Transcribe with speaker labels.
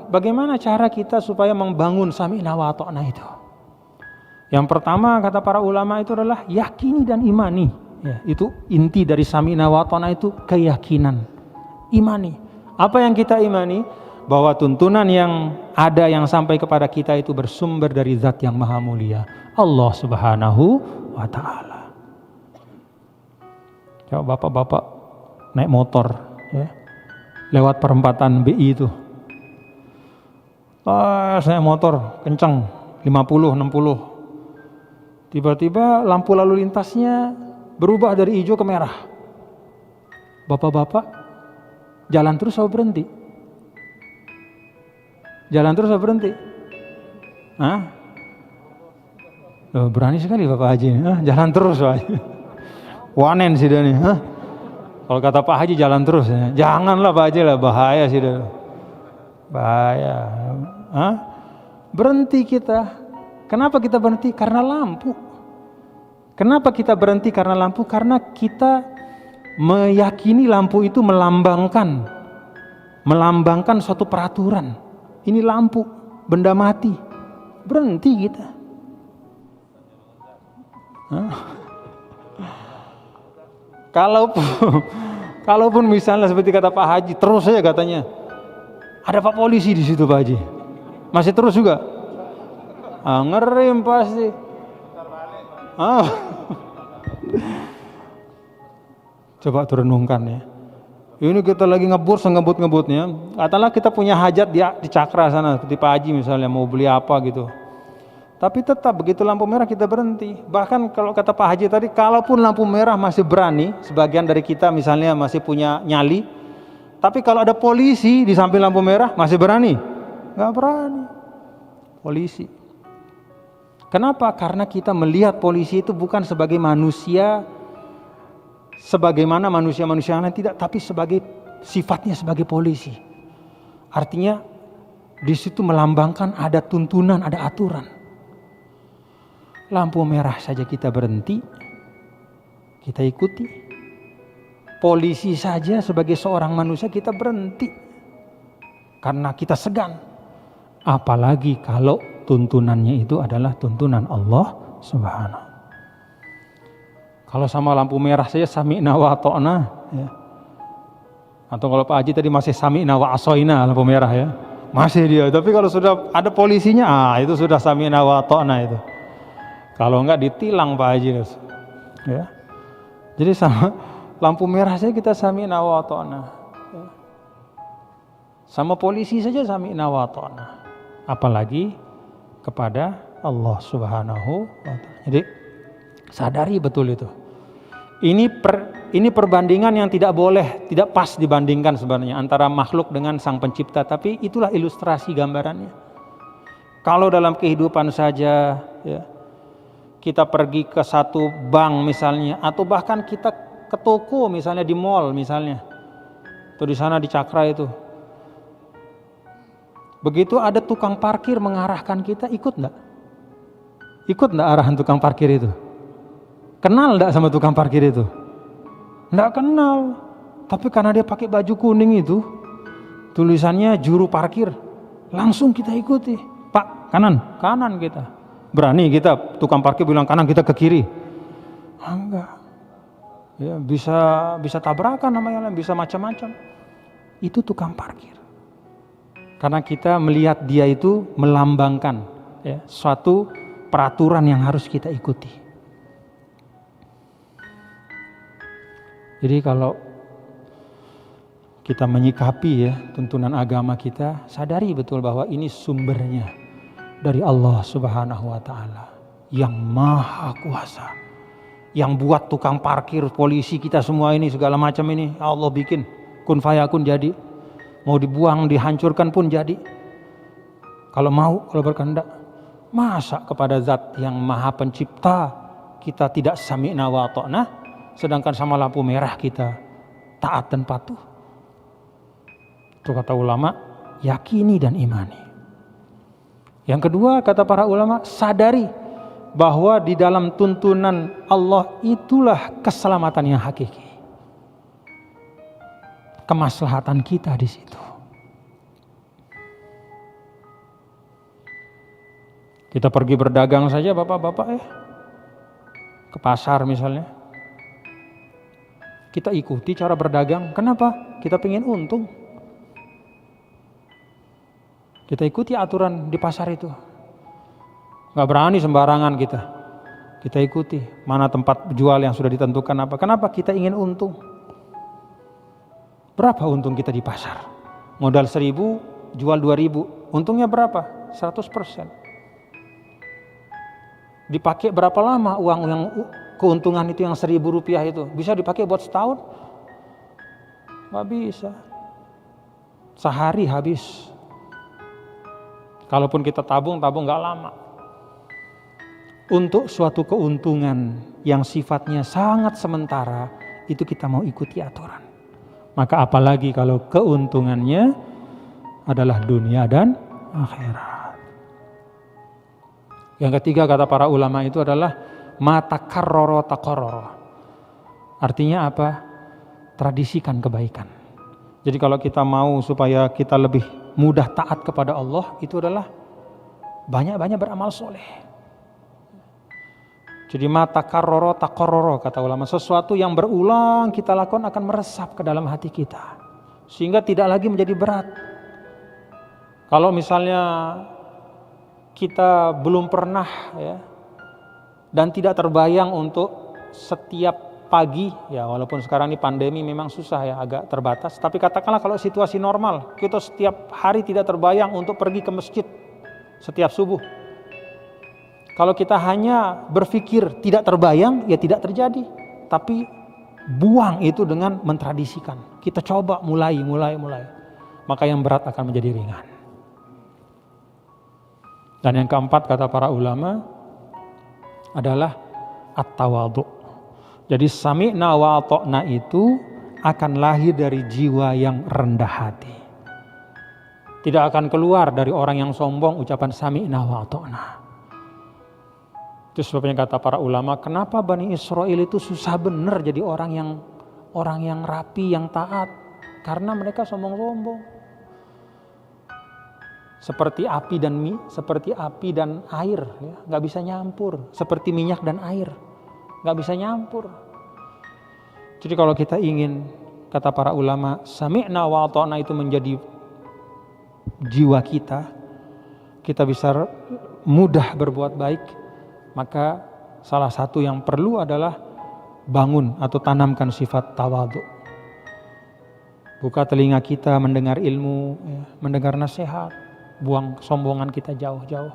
Speaker 1: bagaimana cara kita supaya membangun sami'na wa ata'na itu? Yang pertama kata para ulama itu adalah yakini dan imani. Ya, itu inti dari sami'na wa ata'na itu keyakinan, imani. Apa yang kita imani? Bahwa tuntunan yang ada yang sampai kepada kita itu bersumber dari Zat yang Maha Mulia, Allah Subhanahu wa Ta'ala. Coba bapak-bapak naik motor ya, lewat perempatan BI itu. Saya motor kencang 50, 60. Tiba-tiba lampu lalu lintasnya berubah dari hijau ke merah. Bapak-bapak jalan terus atau berhenti? Jalan terus atau berhenti? Hah? Loh, berani sekali Bapak Haji. Jalan terus Pak Haji. Wanen sih dia nih. Kalau kata Pak Haji jalan terus ya. Janganlah Pak Haji lah, bahaya sih dia. Bahaya. Berhenti kita. Kenapa kita berhenti? Karena lampu. Kenapa kita berhenti karena lampu? Karena kita meyakini lampu itu melambangkan suatu peraturan. Ini lampu, benda mati. Berhenti kita. Kalaupun misalnya seperti kata Pak Haji, terus saja katanya. Ada Pak Polisi di situ Pak Haji. Masih terus juga? Ngerem pasti. Coba renungkan ya. Ini kita lagi ngebut-ngebutnya. Katakanlah kita punya hajat di Cakra sana, seperti Pak Haji misalnya mau beli apa gitu. Tapi tetap begitu lampu merah kita berhenti. Bahkan kalau kata Pak Haji tadi, kalaupun lampu merah masih berani, sebagian dari kita misalnya masih punya nyali. Tapi kalau ada polisi di samping lampu merah masih berani? Nggak berani. Polisi. Kenapa? Karena kita melihat polisi itu bukan sebagai manusia sebagaimana manusia-manusia lain, tidak, tapi sebagai sifatnya sebagai polisi. Artinya di situ melambangkan ada tuntunan, ada aturan. Lampu merah saja kita berhenti, kita ikuti. Polisi saja sebagai seorang manusia kita berhenti karena kita segan. Apalagi kalau tuntunannya itu adalah tuntunan Allah Subhanahu. Kalau sama lampu merah saja sami'na wa ata'na ya. Atau kalau Pak Haji tadi masih sami'na wa asoina lampu merah ya. Masih dia. Tapi kalau sudah ada polisinya, itu sudah sami'na wa ata'na itu. Kalau enggak ditilang Pak Haji ya. Jadi sama lampu merah saja kita sami'na wa ata'na ya. Sama polisi saja sami'na wa ata'na. Apalagi kepada Allah Subhanahu wa Ta'ala. Jadi sadari betul itu. Ini perbandingan yang tidak pas dibandingkan sebenarnya antara makhluk dengan Sang Pencipta, tapi itulah ilustrasi gambarannya. Kalau dalam kehidupan saja ya, kita pergi ke satu bank misalnya, atau bahkan kita ke toko misalnya di mall misalnya, atau di sana di Cakra itu. Begitu ada tukang parkir mengarahkan kita, ikut enggak? Ikut enggak arahan tukang parkir itu? Kenal enggak sama tukang parkir itu? Enggak kenal. Tapi karena dia pakai baju kuning itu, tulisannya juru parkir, langsung kita ikuti. Pak, kanan kita. Berani kita tukang parkir bilang kanan, kita ke kiri? Enggak. Ya, bisa tabrakan namanya, bisa macam-macam. Itu tukang parkir. Karena kita melihat dia itu melambangkan ya, suatu peraturan yang harus kita ikuti. Jadi kalau kita menyikapi ya tuntunan agama kita, sadari betul bahwa ini sumbernya dari Allah Subhanahu wa Ta'ala yang Maha Kuasa, yang buat tukang parkir, polisi kita semua ini segala macam ini Allah bikin kun fayakun jadi. Mau dibuang, dihancurkan pun jadi. Kalau mau, kalau berkehendak. Masa kepada Zat yang Maha Pencipta kita tidak sami'na wa ata'na, sedangkan sama lampu merah kita taat dan patuh. Itu kata ulama, yakini dan imani. Yang kedua kata para ulama, sadari bahwa di dalam tuntunan Allah itulah keselamatan yang hakiki. Kemaslahatan kita di situ. Kita pergi berdagang saja bapak-bapak ke pasar misalnya. Kita ikuti cara berdagang. Kenapa? Kita pengen untung. Kita ikuti aturan di pasar itu. Gak berani sembarangan kita. Kita ikuti mana tempat jual yang sudah ditentukan apa. Kenapa? Kita ingin untung. Berapa untung kita di pasar? Modal 1.000, jual 2.000. Untungnya berapa? 100%. Dipakai berapa lama uang yang keuntungan itu yang 1.000 rupiah itu? Bisa dipakai buat setahun? Gak bisa. Sehari habis. Kalaupun kita tabung gak lama. Untuk suatu keuntungan yang sifatnya sangat sementara, itu kita mau ikuti aturan. Maka apalagi kalau keuntungannya adalah dunia dan akhirat. Yang ketiga kata para ulama itu adalah mata karroro takororo. Artinya apa? Tradisikan kebaikan. Jadi kalau kita mau supaya kita lebih mudah taat kepada Allah, itu adalah banyak-banyak beramal soleh. Jadi mata karroro takororo kata ulama, sesuatu yang berulang kita lakukan akan meresap ke dalam hati kita, sehingga tidak lagi menjadi berat. Kalau misalnya kita belum pernah dan tidak terbayang untuk setiap pagi, walaupun sekarang ini pandemi memang susah agak terbatas, tapi katakanlah kalau situasi normal, kita setiap hari tidak terbayang untuk pergi ke masjid setiap subuh. Kalau kita hanya berpikir tidak terbayang, ya tidak terjadi. Tapi buang itu dengan mentradisikan. Kita coba mulai. Maka yang berat akan menjadi ringan. Dan yang keempat kata para ulama adalah at-tawadhu. Jadi sami'na wa ata'na itu akan lahir dari jiwa yang rendah hati. Tidak akan keluar dari orang yang sombong ucapan sami'na wa ata'na. Itu sebabnya kata para ulama, kenapa Bani Israel itu susah benar jadi orang yang rapi, yang taat? Karena mereka sombong-sombong. Seperti api dan air, nggak bisa nyampur. Seperti minyak dan air, nggak bisa nyampur. Jadi kalau kita ingin, kata para ulama, sami'na wa ata'na itu menjadi jiwa kita bisa mudah berbuat baik. Maka salah satu yang perlu adalah bangun atau tanamkan sifat tawadhu. Buka telinga kita mendengar ilmu, mendengar nasihat, buang kesombongan kita jauh-jauh.